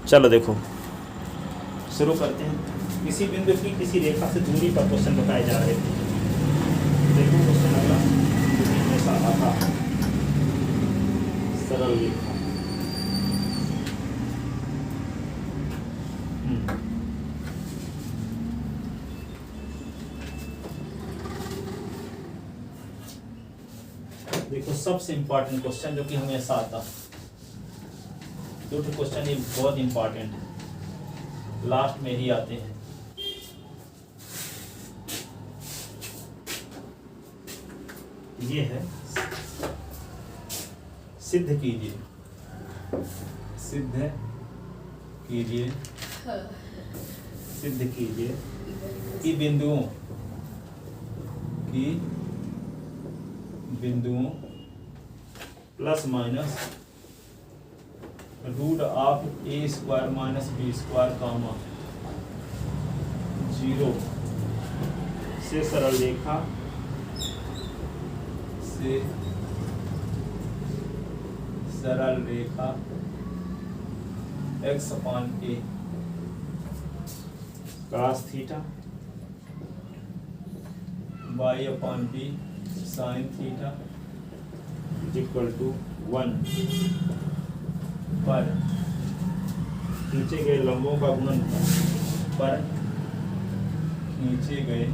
चलो देखो शुरू करते हैं। किसी बिंदु की किसी रेखा से दूरी पर क्वेश्चन बताए जा रहे थे। देखो क्वेश्चन अगला ऐसा आता है, सरल रेखा। देखो सबसे इंपॉर्टेंट क्वेश्चन जो कि हमेशा आता, दो क्वेश्चन ये बहुत इंपॉर्टेंट है, लास्ट में ही आते हैं। ये है सिद्ध कीजिए, सिद्ध कीजिए, सिद्ध कीजिए कि बिंदुओं plus minus root of A square minus B square comma 0 से सरल रेखा x upon a cos theta y upon b sin theta equal to 1 पर खींचे गए लंबों का गुणनफल, पर खींचे गए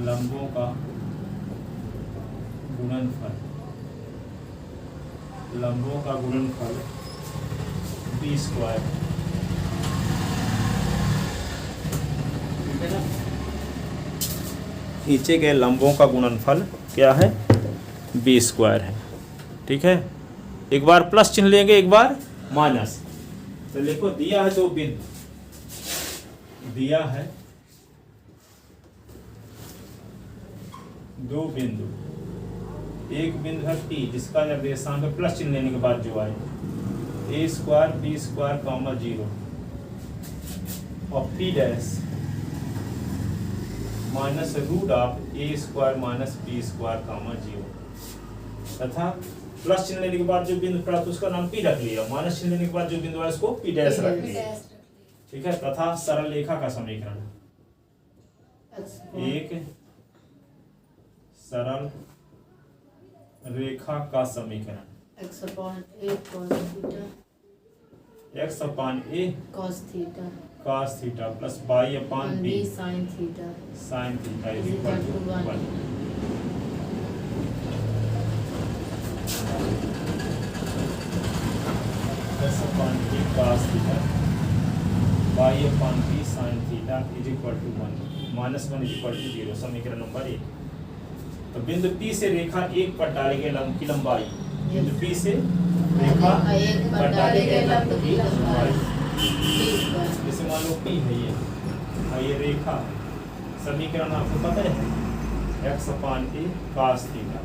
लंबों का गुणनफल, लंबों का गुणनफल बी स्क्वायर, ठीक है ना। खींचे गए लंबों का गुणनफल क्या है, बी स्क्वायर है, ठीक है। एक बार प्लस चिन्ह लेंगे, एक बार माइनस। तो देखो दिया है दो बिंदु, दिया है दो बिंदु, एक बिंदु है P जिसका निर्देशांक प्लस चिन्ह लेने के बाद जो आए a square B square comma 0 और P dash minus root of A square minus B square comma 0 तथा प्लस चिन्ह लेने के बाद जो बिंदु पड़ा तो उसका नाम P रख लिया, माइनस चिन्ह लेने के बाद जो बिंदु है उसको P डैश रख लिया, ठीक है। तथा सरल रेखा का समीकरण, एक सरल रेखा का समीकरण x upon a cos theta cos theta plus y upon b sin theta is equal to 1। x upon b cos theta y upon b sin theta is equal to 1 -1 is equal to 0। समीकरण number 1। तो बिंदु P से रेखा 1 पर डाले गए लंब की लंबाई, बिंदु P से रेखा 1 पर डाले गए लंब की लंबाई, जैसे मान लो P है ये रेखा, समीकरण आपको पता है x upon a cos theta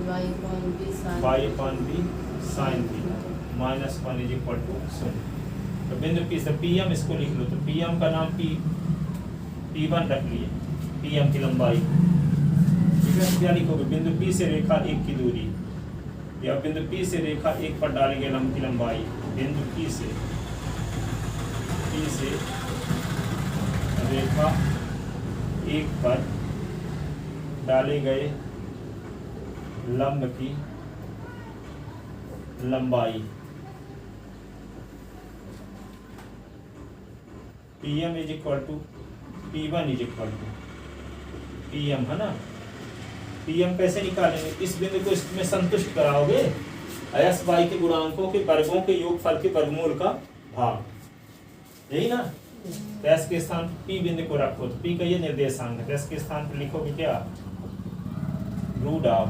y upon b sin theta -1 is equal to 0। तो बिंदु P से PM इसको लिख लो, तो PM का नाम P1 रख लिए, PM की लंबाई, ठीक है। क्या लिखोगे, बिंदु P से रेखा 1 की दूरी, या बिंदु P से रेखा 1 पर डाले गए लंब की लंबाई, बिंदु P से रेखा 1 पर डाले गए लंब की लंबाई, PM is equal to P1 is equal to PM, है ना। PM कैसे निकालेंगे, इस बिंदु को इसमें संतुष्ट कराओगे, x y के गुणांकों के वर्गों के योगफल के वर्गमूल का भाग, यही ना। तो s के स्थान P बिंदु को रखो, तो P का ये निर्देशांक है, s के स्थान पर लिखोगे क्या, root of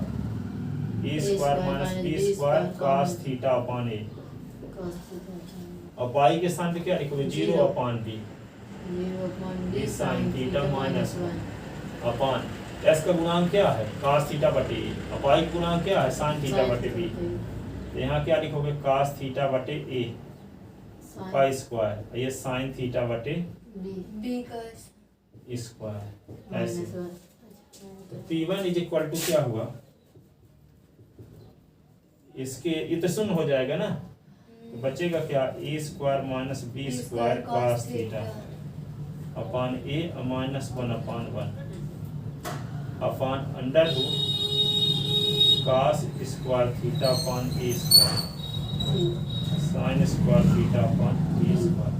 a square minus b square cos theta upon a, और y के स्थान पे क्या लिखोगे, 0 upon b sin theta -1 upon s का गुणांक क्या है, cos थीटा बटे a, और y गुणांक क्या है, sin थीटा बटे b। तो यहाँ क्या लिखोगे, cos थीटा बटे a का स्क्वायर, ये sin थीटा बटे b का स्क्वायर, ऐसे। तो P1 इज इक्वल टू क्या हुआ, इसके ये तो शून्य हो जाएगा ना, तो बचेगा क्या, A square minus B square cos theta upon A minus 1/1 upon under root cos square theta upon A square sine square theta upon B square.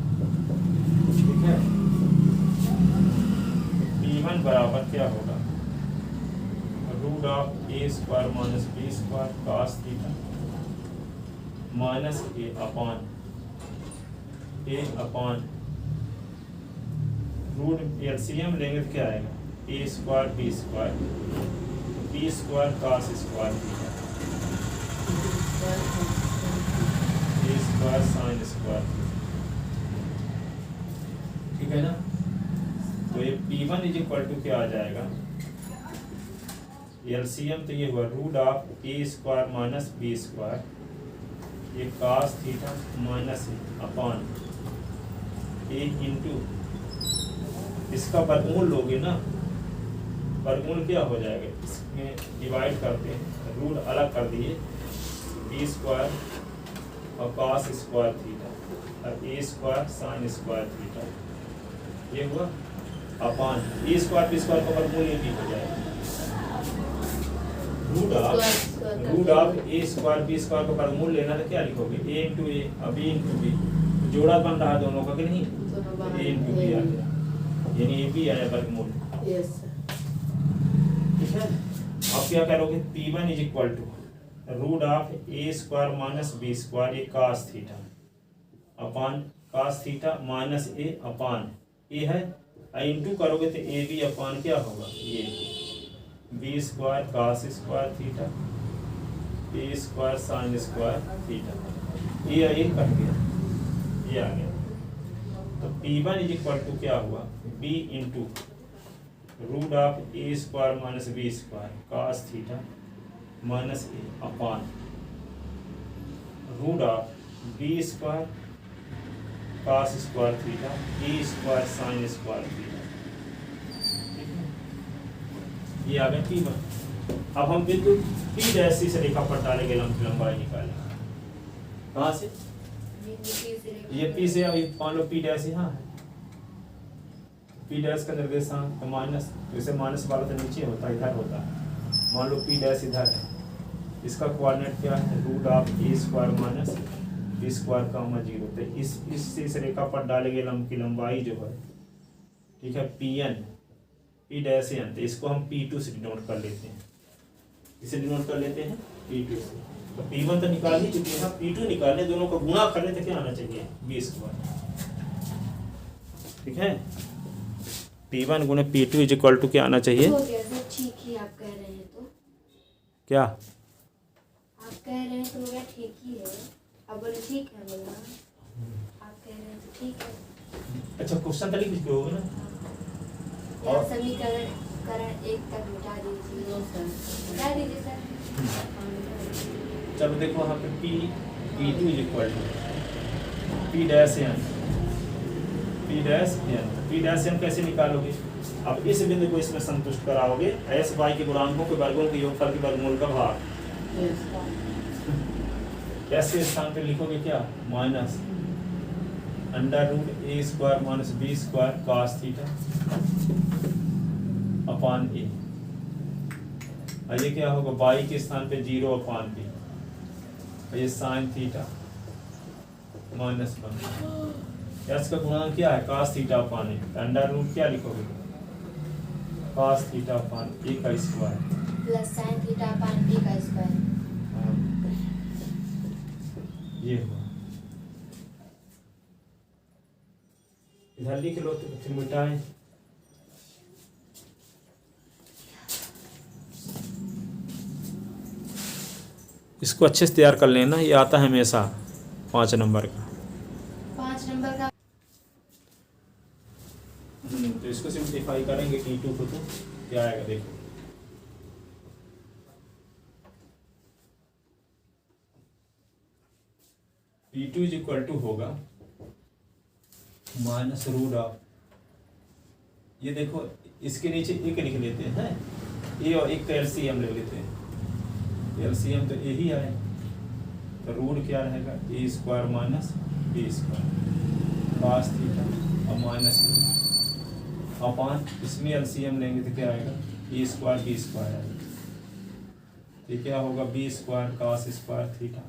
ठीक है, P1 बराबर क्या होगा, root of A square minus B square cos theta minus A upon root LCM लेंगे तो क्या आएगा, A square B square cos square theta A square sine square. ठीक है ना, तो ये P1 इज इक्वल टू क्या आ जाएगा, एलसीएम तो ये हुआ root of A square minus B square ये cos theta minus upon A into इसका वर्गमूल लोगे ना, वर्गमूल क्या हो जाएगा, इसमें डिवाइड करते हैं, रूट अलग कर दिए बी स्क्वायर और cos स्क्वायर थीटा और A square sine square theta ये हुआ upon A square B square का वर्गमूल ये भी हो जाएगा root of A square B square का वर्गमूल लेना तो क्या लिखोगे, ए इंटू ए और बी इंटू बी, जोड़ा बन रहा है दोनों का कि नहीं, ए इंटू बी आ गया, यानी ए बी आया वर्गमूल। ठीक है, अब क्या करोगे, P1 is equal to root of A square minus B square ये cos theta upon cos theta minus A upon A है, इंटू करोगे तो ए बी अपान क्या होगा, ये B square cos square theta A square sine square theta ये cut गया, ये आ गया। तो P1 इज इक्वल टू क्या हुआ, B into root of A square minus B square cos theta minus A upon root of B square cos square theta A square sine square theta. ये आ गया P1। अब हम बिंदु P dash से रेखा पर डालेंगे, लंबाई निकालेंगे, कहाँ से, ये P से, अभी मान लो P डैश यहाँ है, P डैश का निर्देशांक तो माइनस, तो इसे माइनस वाला तो नीचे होता है, इधर होता है, मान लो P डैश इधर है, इसका कोऑर्डिनेट क्या है, root of A square minus B square का 0, तो इस रेखा पर डालेंगे की लंबाई जो है, ठीक है, Pn P डैश एन, तो इसको हम P2 से डिनोट कर लेते हैं, इसे डिनोट कर लेते हैं P2 से। तो P1 तो निकाल ही चुके हैं, P2 निकालने, दोनों को गुणा करने तो क्या आना चाहिए, बी स्क्वायर। ठीक है, P1 गुणे P2 इज इक्वल टू क्या आना चाहिए, ठीक ही आप कह रहे हैं, तो क्या आप कह रहे हैं तो क्या ठीक ही है, अब बोले ठीक है, बोला आप कह रहे हैं तो ठीक है। अच्छा, क्वेश्चन तो लिख दोगे ना, और समीकरण 1 तक मिटा दीजिए सर, मिटा दीजिए सर। चलो देखो यहाँ पे P2 is equal to P dash N, P dash N कैसे निकालोगे, अब इस बिंदु को इसमें संतुष्ट कराओगे, एस वाई के गुणांकों के वर्गों के योगफल के वर्गमूल का भाग, एस के स्थान पे लिखोगे क्या, minus under root A square minus B square cos theta upon A, और ये क्या होगा, बाई के स्थान पे 0 अपान बी, और ये साइन थीटा माइनस 1, एस का गुणांक क्या है, cos theta upon A, under root क्या लिखोगे, cos थीटा अपान ए का square plus sine theta upon B का स्क्वायर, ये हुआ, इधर लिख लो तो फिर मिटाएं, इसको अच्छे से तैयार कर लेना, ये आता है हमेशा 5 नंबर का, 5 नंबर का। तो इसको सिंप्लीफाई करेंगे T2 को, तो क्या आएगा देखो, P2 इज इक्वल टू होगा माइनस रूट ऑफ, ये देखो इसके नीचे एक लिख लेते हैं, ए और एक का एलसीएम ले लेते हैं, एलसीएम तो यही है, तो रूट क्या रहेगा A square minus B square cos theta और माइनस अपान इसमें एलसीएम लेंगे तो क्या आएगा ए स्क्वायर बी स्क्वायर आएगा। ये क्या होगा B square cos square theta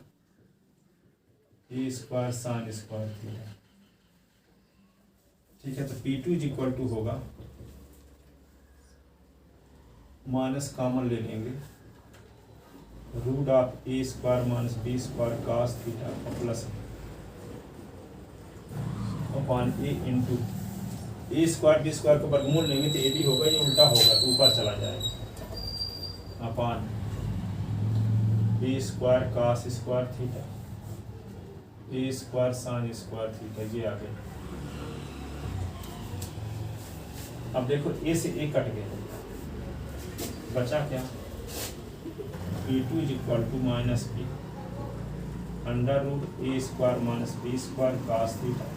A square sine square theta. ठीक है, तो P2 इज इक्वल टू होगा माइनस कॉमन ले लेंगे root of A square minus B square cos theta plus upon A into A square B square को वर्गमूल लेंगे तो ए भी होगा, ये उल्टा होगा तो ऊपर चला जाएगा upon A square cos square theta A square sine square theta. ये आ गया। अब देखो ए से ए कट गया, बचा क्या P2 is equal to minus B under root A square minus B square cos theta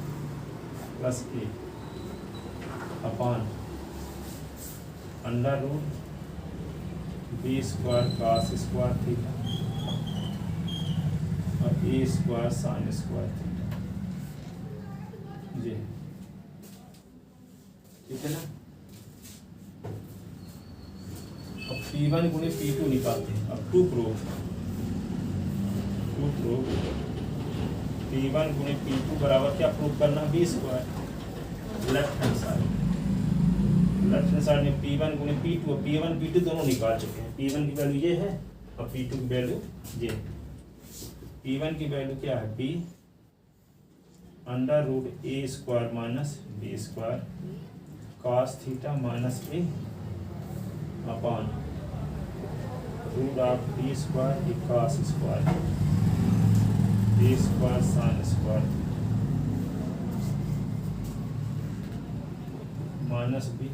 plus A upon under root B square cos square theta और A square sine square theta. जी ठीक है ना। अब P1 गुणे P2 निकालते हैं। अब टू प्रूफ P1 गुणे P2 बराबर क्या प्रूफ करना B square left hand side में P1 गुणे P2 और P1 P2 दोनों निकाल चुके हैं। P1 की वैल्यू ये है और P2 की वैल्यू ये। P1 की वैल्यू क्या है b under root A square minus B square cos theta minus A upon root of B square cos square B square sine square minus B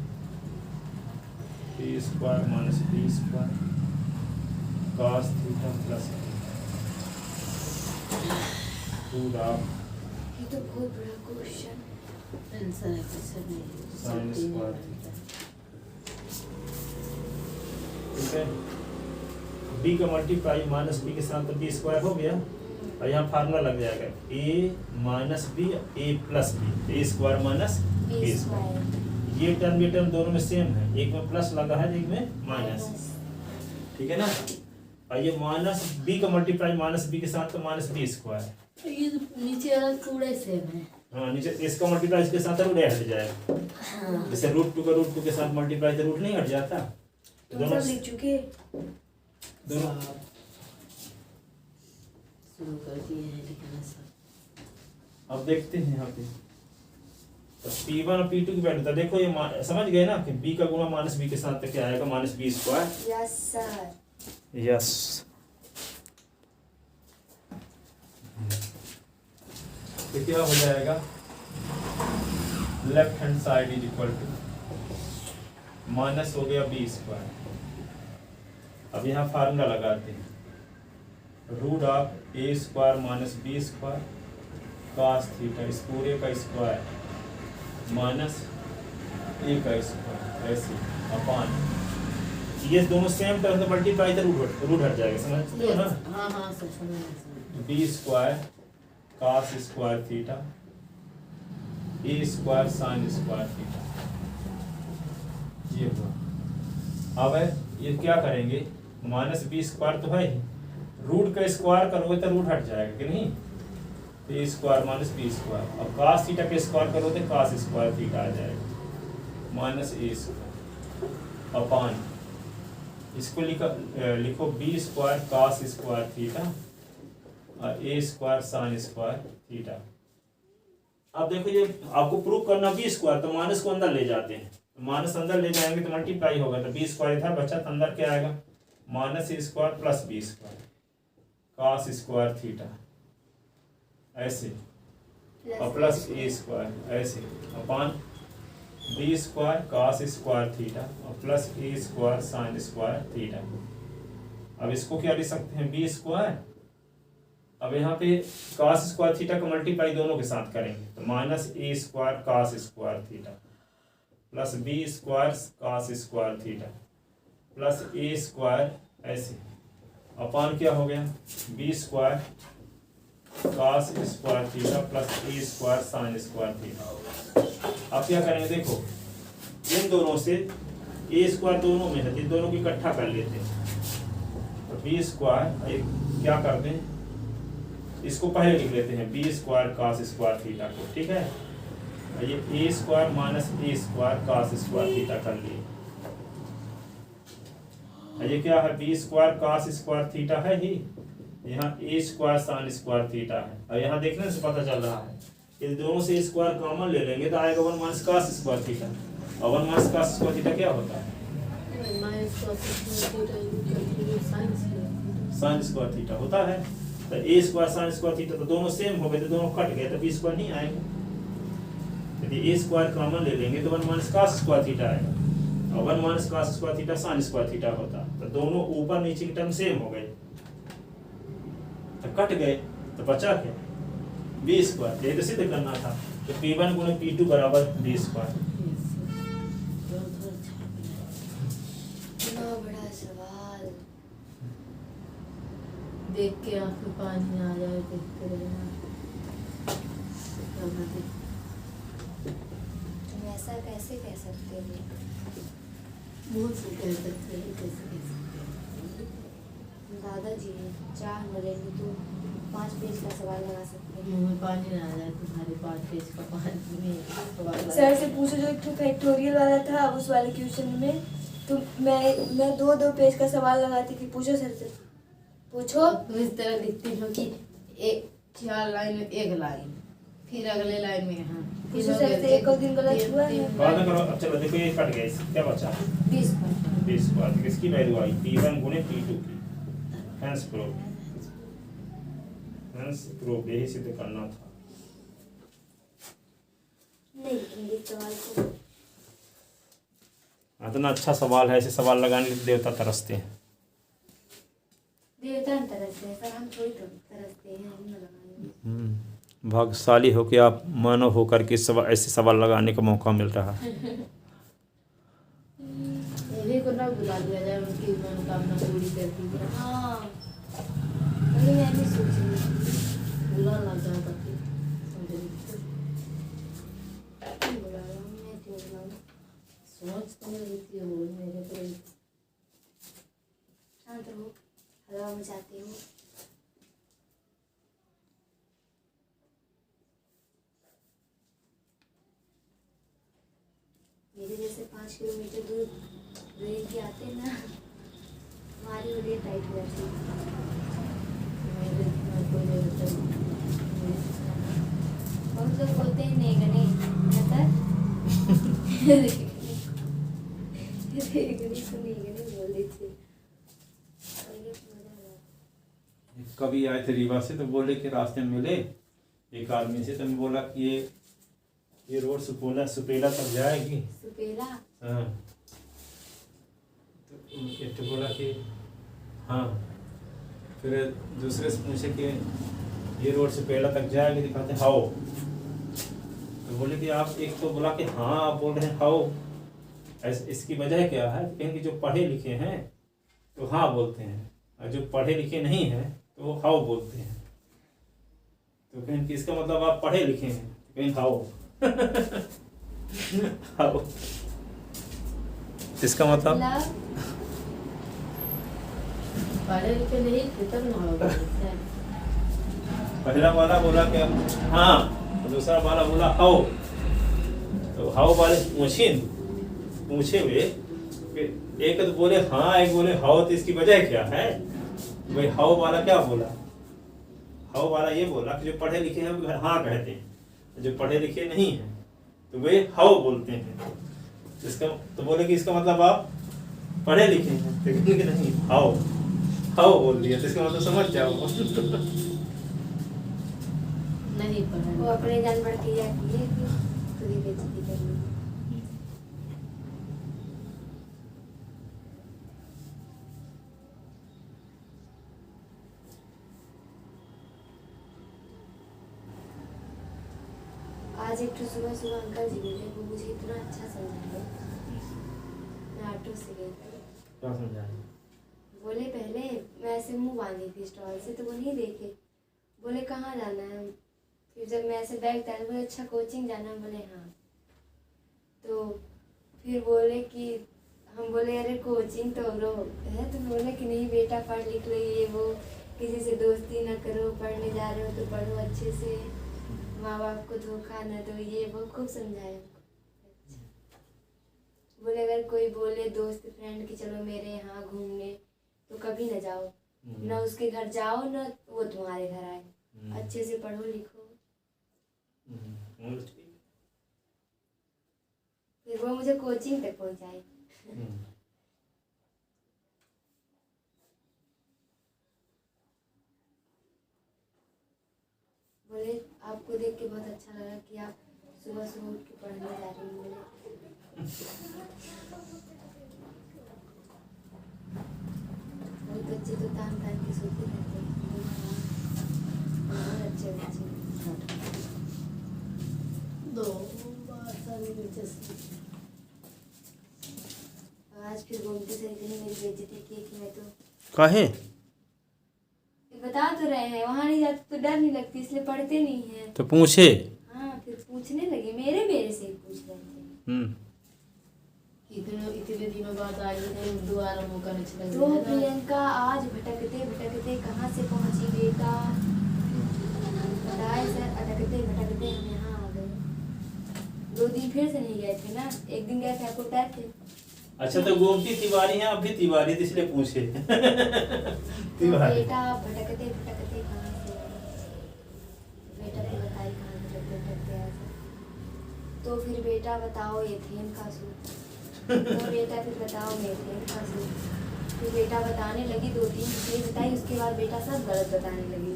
square minus B square cos theta plus root of ये तो बहुत बड़ा question answer है question sine square theta. ठीक है, b का multiply minus B के साथ तो बी स्क्वायर हो गया और यहाँ फार्मूला लग जाएगा a minus B a plus B A square minus B square. ये टर्म दोनों में सेम है, एक में प्लस लगा है एक में माइनस। ठीक है ना। और ये माइनस b का मल्टीप्लाई माइनस बी के साथ तो माइनस बी स्क्वायर। ये तो नीचे वाला थोड़े सेम है। हाँ, नीचे इसका मल्टीप्लाई इसके साथ रूट हट जाएगा। हाँ। जैसे रूट 2 का रूट 2 के साथ मल्टीप्लाई तो रूट नहीं हट जाता। दोनों लिख चुके दोनों शुरू कर दिए हैं लिखना सब। अब देखते हैं यहाँ पे तो P1 और P2 की वैल्यू तो देखो ये समझ गए ना कि b का गुणा माइनस बी के साथ तो क्या आएगा minus B square. Yes sir. Yes. तो क्या हो जाएगा left hand side is equal to minus हो गया बी स्क्वायर। अब यहाँ फार्मूला लगाते हैं root of A square minus B square cos theta इस पूरे का स्क्वायर माइनस ए का स्क्वायर ऐसे अपॉन ये दोनों सेम टर्म तो मल्टीप्लाई तो रूट हट जाएगा। समझते हो ना। हाँ हाँ सब समझ B square cos square theta A square sine square theta. ये हुआ। अब ये क्या करेंगे माइनस बी स्क्वायर तो है ही, रूट का स्क्वायर करोगे तो रूट हट जाएगा कि नहीं। ए स्क्वायर माइनस बी स्क्वायर। अब कॉस थीटा के स्क्वायर करोगे तो कॉस स्क्वायर थीटा आ जाएगा माइनस ए स्क्वायर अपॉन इसको लिखो B square cos square theta और A square sine square theta. अब देखो ये आपको प्रूव करना बी स्क्वायर तो माइनस को अंदर ले जाते हैं, माइनस अंदर ले जाएंगे तो मल्टीप्लाई होगा तो बी स्क्वायर था बचा तो अंदर क्या आएगा minus A square plus B square cos square theta ऐसे और प्लस ए स्क्वायर ऐसे upon B square cos square theta और plus A square sine square theta. अब इसको क्या लिख सकते हैं बी स्क्वायर। अब यहाँ पे कॉस स्क्वायर थीटा का मल्टीप्लाई दोनों के साथ करेंगे तो minus A square cos square theta plus B square cos square theta plus A square ऐसे अपॉन क्या हो गया B square cos square theta plus a square sin square theta. अब क्या करेंगे, देखो इन दोनों से a स्क्वायर दोनों में है, इन दोनों को इकट्ठा कर लेते हैं। तो b स्क्वायर क्या करते हैं, इसको पहले लिख लेते हैं b square cos square theta को, ठीक है। ये a square minus a square cos square theta कर लिए। ये क्या है, b square cos square theta है ही, यहाँ a square sin square theta है। और यहाँ देखने से पता चल रहा है, इन दोनों से स्क्वायर कॉमन ले लेंगे तो आएगा 1 माइनस cos स्क्वायर थीटा। और 1 माइनस cos स्क्वायर थीटा क्या होता है, sin स्क्वायर थीटा होता है। तो a square sin square theta तो दोनों सेम हो गए, तो दोनों कट गए, तो b स्क्वायर नहीं आएगा। यदि a स्क्वायर कॉमन ले लेंगे तो 1 माइनस cos स्क्वायर थीटा आएगा, और 1 minus cos square theta sin square theta होता। तो दोनों ऊपर नीचे की टर्म सेम हो गए, तो कट गए, तो बचा क्या, b स्क्वायर। यही तो सिद्ध करना था। तो p1 गुणे p2 बराबर b स्क्वायर। इतना बड़ा सवाल देख के आंख में पानी आ जाए, देखते रहना। तुम ऐसा कैसे कह सकते हो, मुंह से कह सकते हैं, कैसे कह सकते हैं। दादाजी चाह मरेंगे तो 5 पेज का सवाल लगा सकते हैं। मुंह में पानी ना आ जाए तुम्हारे 5 पेज का पानी में सवाल सर से पूछो, जो एक फैक्टोरियल वाला था उस वाले क्वेश्चन में, तो मैं 2 पेज का सवाल लगाती थी। पूछो सर से, पूछो। तुम इस तरह लिखती हो कि 4 लाइन में 1 लाइन, फिर अगले लाइन में यहाँ पूछो सर से, एक और दिन गलत हुआ है। बाद में करो। अब चलो देखो, ये कट गया, क्या बचा 20 b स्क्वायर। किसकी वैल्यू आई, p1 गुणे p2 की। हेंस प्रूफ, यही सिद्ध करना था। नहीं लिखेंगे सवाल को। इतना अच्छा सवाल है, ऐसे सवाल लगाने के लिए देवता तरसते हैं। देवता न तरसते हैं सर, हम थोड़ी तरसते हैं, हम न लगाएंगे। भाग्यशाली हो कि आप मानव होकर के ऐसे सवाल लगाने का मौका मिल रहा है। मेरे को ना बुला दिया जाए, उनकी मनोकामना पूरी कर दी जाए। हाँ वही मैं भी सोच रही थी। बुला लग जाता फिर समझ रही क्यों बुला रहा हूँ, मैं क्यों बुलाऊँ। सोच तो रही थी वो मेरे को। शांत रहो, हवा मचाते हो। मेरे जैसे 5 किलोमीटर दूर रेल के आते ना, हमारी उंगली टाइट हो जाती मेरे को मेरे तो बहुत लोग बोलते हैं नेगने बोल देते। कभी आए थे रीवा से, तो बोले कि रास्ते में मिले एक आदमी से, तो मैं बोला कि ये रोड सुपेला तक जाएगी। सुपेला हाँ, तो बोला कि हाँ। फिर दूसरे से पूछे कि ये रोड सुपेला तक जाएगी, तो कहते हाओ। तो बोले कि आप, एक तो बोला कि हाँ आप बोल रहे हैं हाओ, इसकी वजह क्या है, कहेंगे जो पढ़े लिखे हैं तो हाँ बोलते हैं, और जो पढ़े लिखे नहीं हैं तो वो हाओ बोलते हैं। तो कहें कि इसका मतलब आप पढ़े लिखे हैं, कहें हाओ। हाओ इसका मतलब पढ़े लिखे नहीं खत्म ना होगा। पहला वाला बोला कि हाँ, तो दूसरा वाला बोला हाओ। तो हाओ वाले पूछे हुए, एक तो बोले हाँ, एक बोले हाओ, तो इसकी वजह क्या है। भाई हाओ वाला क्या बोला, हाओ वाला ये बोला कि जो पढ़े लिखे हैं वो हाँ कहते हैं, जो पढ़े लिखे नहीं हैं तो वे हाओ बोलते हैं। इसका तो बोले कि इसका मतलब आप पढ़े लिखे हैं, लेकिन नहीं हाओ हाओ बोल दिया, तो इसका मतलब समझ जाओ। नहीं पढ़ा वो अपने जान बढ़ के जाती है कि खुद ही बेइज्जती करनी। आज एक तो सुबह सुबह अंकल जी मिले, वो मुझे इतना अच्छा समझाए। मैं ऑटो से गई थी। क्या समझाया? बोले पहले मैं ऐसे मुंह बांधी थी स्टॉल से, तो वो नहीं देखे, बोले कहाँ जाना है। फिर जब मैं ऐसे बैग डाल बोले अच्छा कोचिंग जाना है, बोले हाँ। तो फिर बोले कि हम बोले अरे कोचिंग तो रो है, तो बोले कि नहीं बेटा पढ़ लिख लो, ये वो किसी से दोस्ती ना करो, पढ़ने जा रहे हो तो पढ़ो अच्छे से, माँ बाप को धोखा न दो, ये वो खूब समझाया। बोले अगर कोई बोले दोस्त फ्रेंड कि चलो मेरे यहाँ घूमने तो कभी न जाओ, ना उसके घर जाओ ना वो तुम्हारे घर आए, अच्छे से पढ़ो लिखो। फिर वो मुझे कोचिंग तक पहुँचाए। बोले आपको देख के बहुत अच्छा लगा कि आप सुबह सुबह उठ के पढ़ने जा रही हैं। बोले बहुत बच्चे तो तान तान के सोते रहते हैं, बहुत अच्छे बच्चे। आज फिर गोमती सर ने मेरी बेइज्जती की कि मैं तो काहे? बता तो रहे हैं वहाँ नहीं जाते तो डर नहीं लगती, इसलिए पढ़ते नहीं है। तो पूछे। हाँ फिर पूछने लगे, मेरे से ही पूछ रहे थे। इतने दिनों बाद आई है, दोबारा मौका नहीं चला। तो प्रियंका आज भटकते भटकते कहाँ से पहुँची बेटा, बताए सर अटकते भटकते हम यहाँ आ गए। 2 दिन फिर से नहीं गए थे ना, एक दिन गए थे आपको बताए थे। अच्छा तो गोमती तिवारी है, अब भी तिवारी थी इसलिए पूछे। तिवारी। बेटा भटकते भटकते कहाँ से आए? बेटा फिर बताइए कहाँ भटकते भटकते आए थे। तो फिर बेटा बताओ एथेन का सूत्र। तो बेटा फिर बताओ मेथेन का सूत्र। फिर बेटा बताने लगी 2-3 चीजें बताई, उसके बाद बेटा सब गलत बताने लगी।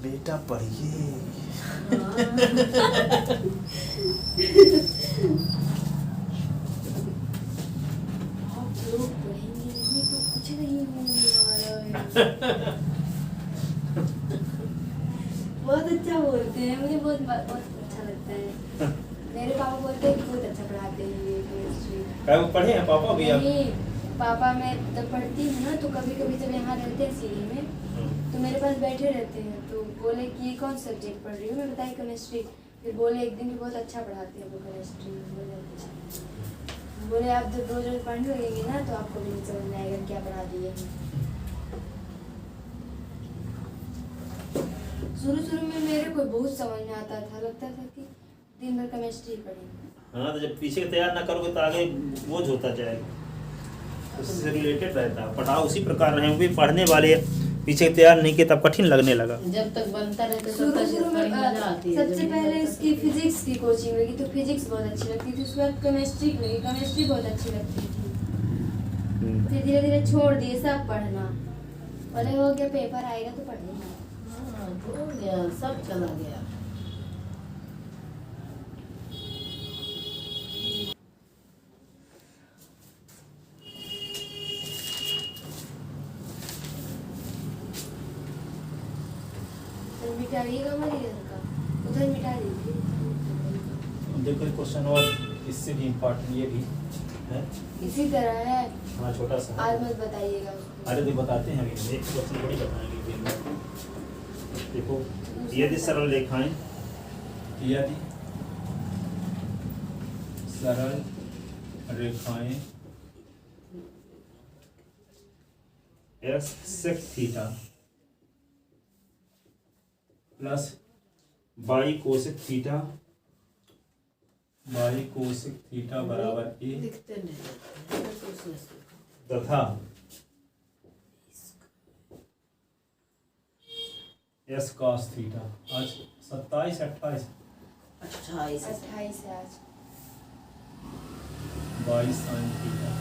बेटा पढ़िए। आप लोग पढ़ेंगे नहीं तो कुछ नहीं होने वाला है। बहुत अच्छा बोलते हैं, मुझे बहुत बहुत अच्छा लगता है। मेरे पापा बोलते हैं कि बहुत अच्छा पढ़ाते हैं ये केमिस्ट्री। क्या वो पढ़े हैं पापा भी? आप नहीं पापा, मैं जब पढ़ती हूँ ना तो कभी कभी जब यहाँ रहते हैं सीढ़ी में तो मेरे पास बैठे रहते हैं, तो बोले कि ये कौन सब्जेक्ट पढ़ रही हूँ, मैं बताई केमिस्ट्री। फिर बोले एक दिन भी बहुत अच्छा पढ़ाते हैं वो केमिस्ट्री। बोले आप जब रोज रोज पढ़ने लगेंगे ना तो आपको भी नहीं समझ में आएगा क्या पढ़ा दिए हैं। शुरू में मेरे को बहुत समझ में आता था, लगता था कि दिन भर केमिस्ट्री पढ़ेंगे। हाँ, तो जब पीछे तैयार ना करोगे तो आगे बोझ होता जाएगा, उससे रिलेटेड रहता है। पढ़ाओ उसी प्रकार रहे, भी पढ़ने वाले पीछे तैयार नहीं किए तब कठिन लगने लगा। जब तक बनता रहता शुरू में सबसे पहले इसकी फिजिक्स की कोचिंग लगी तो फिजिक्स बहुत अच्छी लगती थी, उसके बाद केमिस्ट्री लगी, केमिस्ट्री बहुत अच्छी लगती थी। फिर धीरे धीरे छोड़ दिए सब पढ़ना, बोले हो गया पेपर आएगा तो पढ़ेगा। हाँ, हो गया, सब चला गया। मिटाइएगा हमारे घर का, उधर मिटा दीजिए। देखो क्वेश्चन और इससे भी इम्पोर्टेंट ये भी है, इसी तरह है। हाँ छोटा सा। आज मत बताइएगा उसको। अरे तो बताते हैं अभी, एक क्वेश्चन बड़ी बताएंगे फिर में। देखो यदि सरल रेखाएं, यदि सरल रेखाएं x sec theta plus y cosec theta, y cosec theta बराबर a दिखते नहीं तथा s cos थीटा। आज 27 28 28 है आज। y sin theta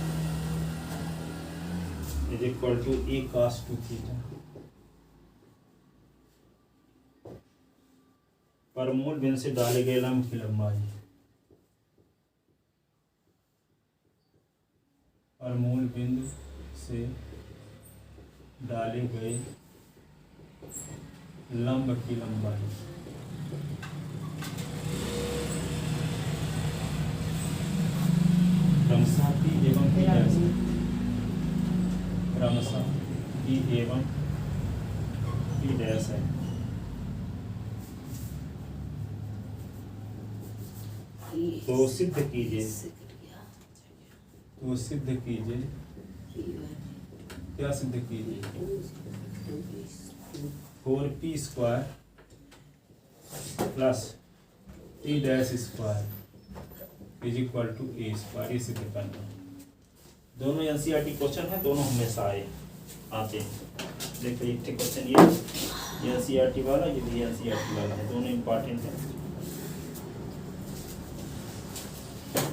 is equal to a cos 2 theta. पर मूल बिंदु से डाले गए लंब की लंबाई, पर मूल बिंदु से डाले गए लंब की लंबाई क्रमशः p एवं p' क्रमशः पी एवं पी डैश है। तो सिद्ध कीजिए, तो सिद्ध कीजिए, क्या सिद्ध कीजिए? 4p square plus T dash square is equal to A square, ये सिद्ध करना। दोनों एनसीईआरटी क्वेश्चन है, दोनों हमेशा आते हैं। देखो एक क्वेश्चन ये एनसीईआरटी वाला, ये भी एनसीईआरटी वाला है, दोनों इम्पोर्टेंट है।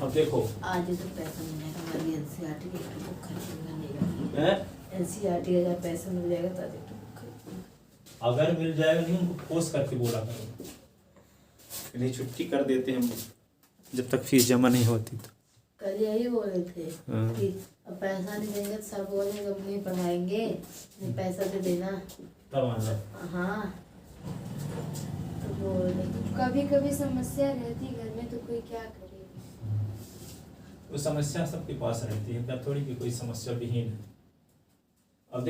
अब देखो आज तो पैसा मिल जाएगा हमारी एनसीईआरटी की बुक खरीदने नहीं है, एनसीईआरटी का अगर पैसा मिल जाएगा तो आज एक बुक खरीदूंगा। अगर मिल जाएगा नहीं उनको फोर्स करके बोला करो, नहीं छुट्टी कर देते हैं जब तक फीस जमा नहीं होती। तो कल यही बोल रहे थे हाँ। कि अब पैसा नहीं देंगे तो सर बोलेंगे अब नहीं पढ़ाएंगे, नहीं पैसा दे देना। तब आना। हाँ तो बोल रहे कभी कभी समस्या रहती घर में, तो कोई क्या करे। वो समस्या सबके पास रहती है, क्या थोड़ी कि कोई समस्या विहीन है। अब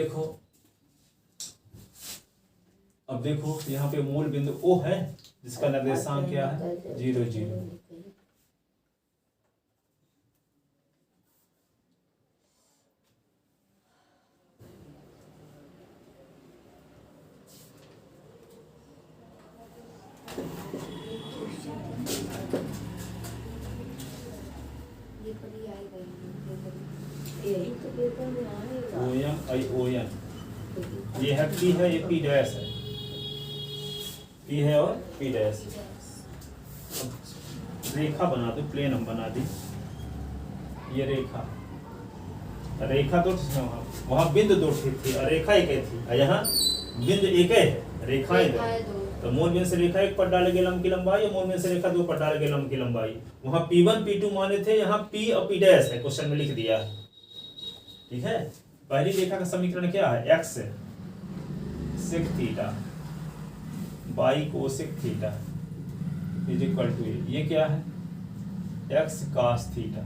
देखो यहाँ पे मूल बिंदु O है जिसका निर्देशांक क्या है 0 0। ये पढ़ी आएगा यही तो पेपर में आएगा। OM I ON, ये है P है, ये P डैश है, P है और P डैश। अब रेखा बना दो, प्लेन हम बना दी, ये रेखा दो वहाँ बिंदु दो थी, रेखा एक थी, यहाँ बिंदु एक है, रेखाएं दो। तो मूल बिंदु से रेखा एक पर डाले गए लंब की लंबाई, और मूल बिंदु से रेखा दो पर डाले गए लंब की लंबाई। वहाँ P1 P2 माने थे, यहाँ P और P डैश है, क्वेश्चन में लिख दिया है। ठीक है, पहली रेखा का समीकरण क्या है? x sec theta y cosec theta is equal to ये क्या है? x cos theta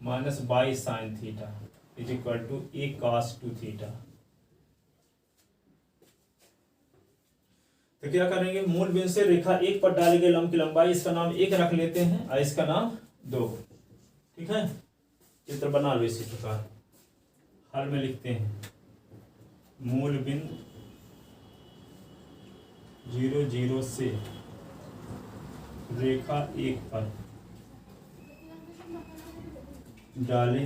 minus y sine theta is equal to a cos 2 theta. तो क्या करेंगे? मूल बिंदु से रेखा एक पर डाले गए लंब की लंबाई, इसका नाम 1 रख लेते हैं और इसका नाम 2। ठीक है, चित्र बना लो इसी प्रकार। हल में लिखते हैं मूल बिंदु 0 0 से रेखा 1 पर डाले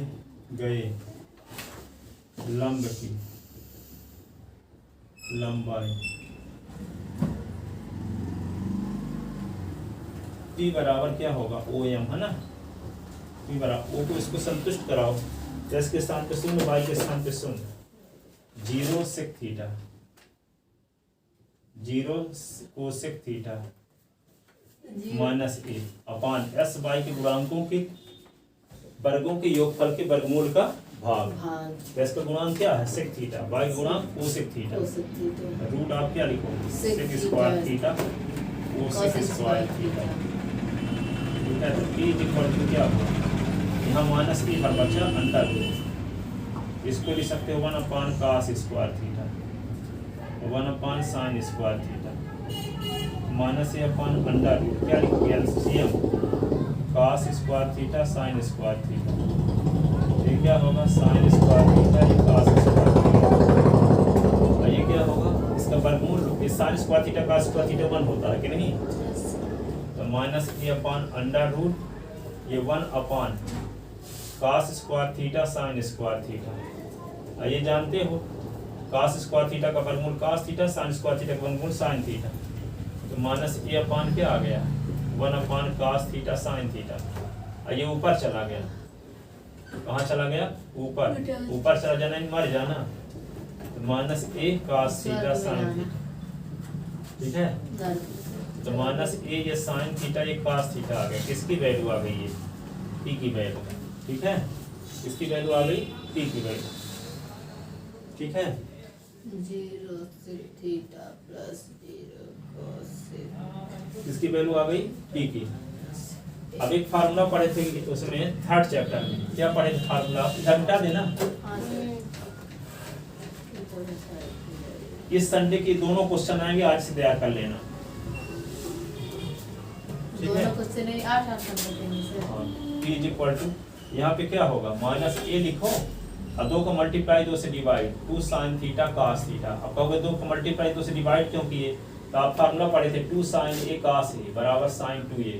गए लंब की लंबाई P बराबर क्या होगा? OM है ना। P बराबर O को इसको संतुष्ट कराओ, x के स्थान पे 0, y के स्थान पे 0, 0 sec theta 0 cosec theta minus a upon s y के गुणांकों के वर्गों के योगफल के वर्गमूल का भाग। s का गुणांक क्या है? सेक थीटा, y का गुणांक कोसेक थीटा। रूट आप क्या लिखोगे? Sec square theta cosec square theta. ठीक है, तो p इक्वल टू क्या होगा? यहाँ माइनस a पर बचा अंडर रूट, इसको लिख सकते हो 1 upon cos square theta, 1 upon sine square theta, minus a upon under root, क्या लिखोगे? LCM cos square theta sine square theta. ये क्या होगा? साइन स्क्वायर थीटा, ये cos स्क्वायर थीटा, और ये क्या होगा? इसका वर्गमूल, ये sine square theta cos square theta 1 होता है कि नहीं? तो minus a upon under root, ये 1 upon cos square theta sine square theta. ये जानते हो cos स्क्वायर थीटा का वर्गमूल cos theta, sine square theta का वर्गमूल साइन थीटा। तो माइनस a अपान क्या आ गया? 1 upon cos theta sine theta. ये ऊपर चला गया, कहाँ चला गया? ऊपर चला जाना, मर जाना। तो minus a cos theta sine theta. ठीक है, तो माइनस a ये साइन थीटा, ये cos थीटा आ गया। किसकी वैल्यू आ गई? ये p की वैल्यू। ठीक है, इसकी वैल्यू आ गई p की वैल्यू। ठीक है, 0 सेक थीटा प्लस 0 कोसेक, इसकी वैल्यू आ गई p की। अब एक फार्मूला पढ़े थे उसमें थर्ड चैप्टर में, क्या पढ़े थे फार्मूला? इधर मिटा देना। इस संडे के दोनों क्वेश्चन आएंगे, आज से तैयार कर लेना। ठीक है, दोनों क्वेश्चन है 8 नंबर देंगे सर। हाँ, p इज इक्वल टू यहाँ पे क्या होगा, माइनस ए लिखो और 2 का मल्टीप्लाई 2 से divide, 2 sine theta cos theta. अब कहोगे 2 का मल्टीप्लाई 2 से डिवाइड क्यों किए, तो आप फार्मूला पढ़े थे 2 साइन ए cos ए बराबर साइन 2a।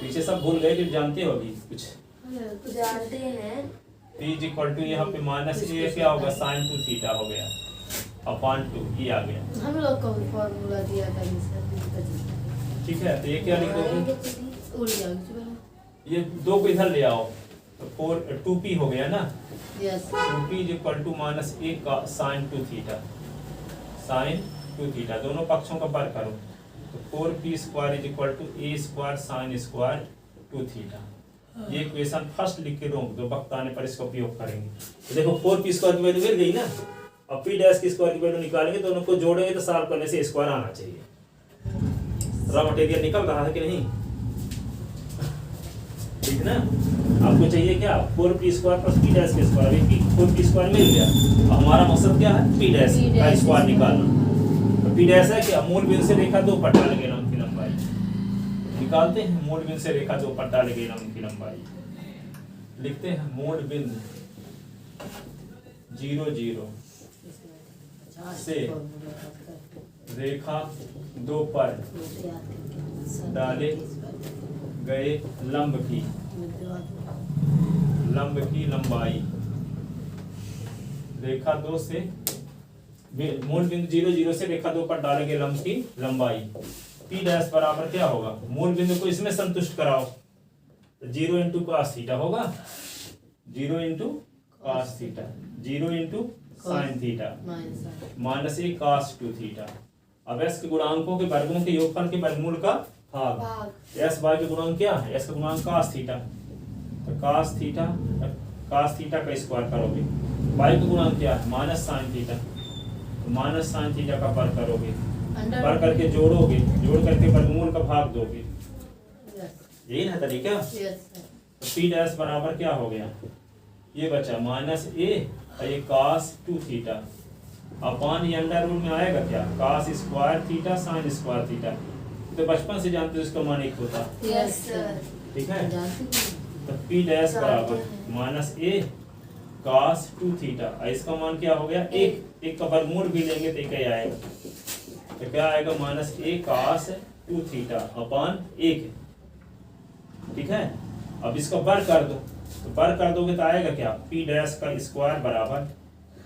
पीछे सब भूल गए कि जानते हो अभी कुछ? जानते हैं। p इज इक्वल टू यहाँ पे माइनस ए क्या होगा, साइन 2 थीटा हो गया अपॉन 2, ये आ गया। हम लोग को फॉर्मूला दिया था सर। ठीक है, तो ये क्या लिख दोगे, उड़ जाओगे। ये 2 को इधर ले आओ तो 2p हो गया ना। Yes 2p is equal to minus A का साइन 2 थीटा, साइन 2 थीटा दोनों पक्षों का वर्ग करो तो 4p square is equal to A square sine square 2 theta. ये इक्वेशन फर्स्ट लिख के रोक दो, वक्त आने पर इसका उपयोग करेंगे। तो देखो 4p स्क्वायर की वैल्यू मिल गई ना, अब p डैश की स्क्वायर की वैल्यू निकालेंगे, दोनों को जोड़ेंगे तो सॉल्व करने से स्क्वायर आना चाहिए। रॉ मटेरियल निकल रहा है कि नहीं, ठीक ना। आपको चाहिए क्या, 4p square plus p dash के स्क्वायर, अभी 4p स्क्वायर मिल गया। अब हमारा मकसद क्या है, p डैश का स्क्वायर निकालना। तो p डैश है कि मूल बिंदु से रेखा 2 पर डाले गए लंब की लंबाई निकालते हैं। मूल बिंदु से रेखा 2 पर डाले गए लंब की लंबाई लिखते हैं। मूल बिंदु 0 0 से रेखा 2 पर डाले गए लंब की लंबाई, रेखा 2 से मूल बिंदु 0 0 से रेखा 2 पर डाले गए लंब की लंबाई p डैश बराबर क्या होगा, मूल बिंदु को इसमें संतुष्ट कराओ तो 0 इंटू cos थीटा होगा, 0 into cos theta, 0 into sine theta minus A cos 2 theta. अब s के गुणांकों के वर्गों के योगफल के वर्गमूल का भाग। s y के गुणांक क्या है, s का गुणांक cos थीटा, तो cos थीटा का स्क्वायर करोगे। y का गुणांक क्या है, माइनस साइन थीटा, तो माइनस साइन थीटा का वर्ग करोगे, वर्ग करके जोड़ोगे, जोड़ करके वर्गमूल का भाग दोगे। यही ना तरीका। तो p डैश बराबर क्या हो गया, ये बचा माइनस ए और ये cos 2 थीटा अपॉन ये अंडर रूट में आएगा क्या, cos square theta sine square theta. तो बचपन से जानते हो इसका मान 1 होता है। Yes sir. ठीक है, तो p डैश बराबर माइनस ए cos 2 थीटा, इसका मान क्या हो गया 1, 1 का वर्गमूल भी लेंगे तो 1 ही आएगा। तो क्या आएगा, minus A cos 2 theta upon 1। ठीक है, अब इसका वर्ग कर दो, तो वर्ग कर दोगे तो आएगा क्या, p डैश का स्क्वायर बराबर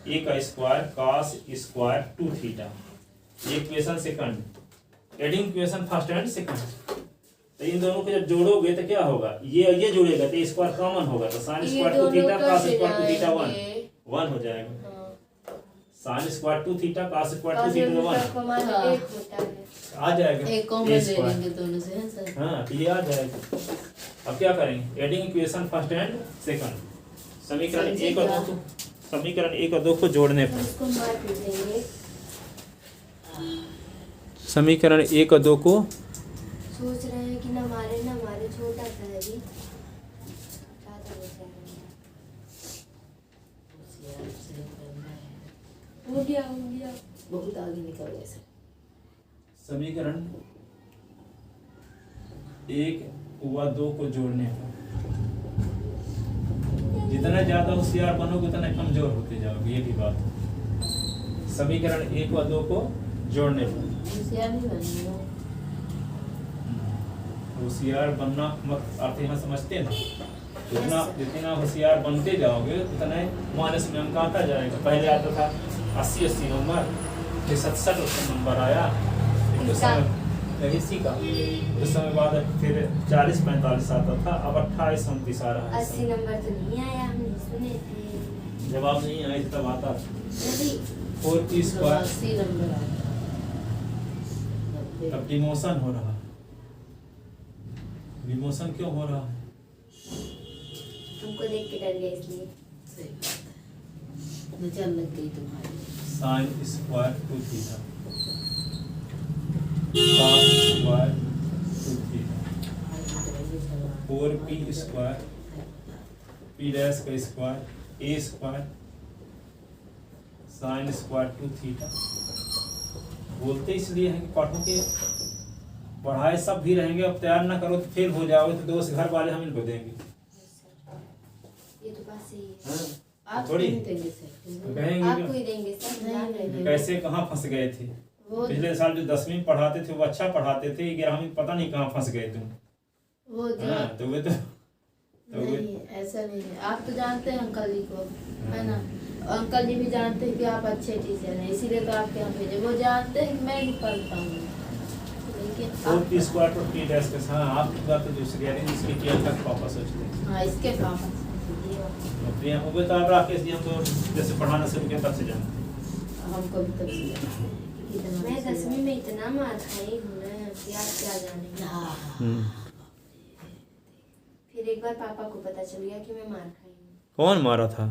a का स्क्वायर cos स्क्वायर 2 थीटा। ये equation second, adding equation first and second. तो इन दोनों को जब जोड़ोगे तो क्या होगा, ये जुड़ेगा तो स्क्वायर कॉमन होगा, तो sin square 2 theta cos square 2 theta 1 हो जाएगा। sin square 2 theta cos square 2 theta 1 आ जाएगा। एक कॉमन ले लेंगे दोनों से है सर। हाँ, तो ये आ जाएगा। अब क्या करेंगे, adding equation first and second, समीकरण 1 और 2 को, समीकरण 1 और 2 को जोड़ने पर उसको मार देंगे। समीकरण 1 और 2 को सोच रहे हैं कि ना मारे छोटा सा है अभी, ज़्यादा बचा है। हो गया बहुत आगे निकल गए सर। समीकरण 1 व 2 को जोड़ने पर जितना ज्यादा होशियार बनोगे उतना कमजोर होते जाओगे, ये भी बात है। समीकरण 1 व 2 को जोड़ने पर होशियार नहीं बनना, होशियार बनना मत अर्थ यहाँ समझते हैं ना। जितना होशियार बनते जाओगे उतना माइनस में अंक आता जाएगा। पहले आता था 80 नंबर, फिर 67 नंबर आया, तो समय इसी का कुछ समय बाद फिर 40-45 आता था, अब 28-29 आ रहा है। 80 नंबर तो नहीं आया, हमने सुने थे। जवाब नहीं आया तब आता नहीं 4p स्क्वायर। 80 नंबर आता। अब डिमोशन हो रहा है। डिमोशन क्यों हो रहा है, हमको देख के डर गए इसलिए। सही बात है, नजर लग गई तुम्हारी। Sine square 2 theta cos square 2 theta 4p square p dash का square a square sine square two theta. बोलते इसलिए हैं कि पढ़ो के पढ़ाए सब भी रहेंगे, अब तैयार ना करो तो फेल हो जाओगे तो दोस्त घर वाले हम इनको देंगे। ये तो बात सही है। हाँ? आप थोड़ी नहीं देंगे सर, तो कहेंगे आपको कि ही देंगे सर, नहीं, जान नहीं, रहे हैं। कैसे कहाँ फंस गए थे। वो पिछले साल जो 10वीं में पढ़ाते थे वो अच्छा पढ़ाते थे, 11वीं में पता नहीं कहाँ फंस गए तुम। वो हाँ, तो वे तो नहीं, ऐसा नहीं है। आप तो जानते हैं अंकल जी को, है ना। अंकल जी भी जानते हैं कि आप अच्छे टीचर हैं, इसीलिए तो आपके यहाँ भेजे। वो जानते हैं कि मैं नहीं पढ़ता हूँ, लेकिन four P square to T dash के साथ आपकी बात तो दूसरी है, इसके किया था पापा सोचते हैं। हाँ, इसके पापा प्रिया वो तो आप राकेश जी हम तो जैसे पढ़ाना शुरू किया तब से जानते हैं। हमको भी तब मैं 10वीं में इतना मार खाई हूँ ना कि आप क्या जानेंगे। हाँ, फिर एक बार पापा को पता चल गया कि मैं मार खाई हूँ। कौन मारा था?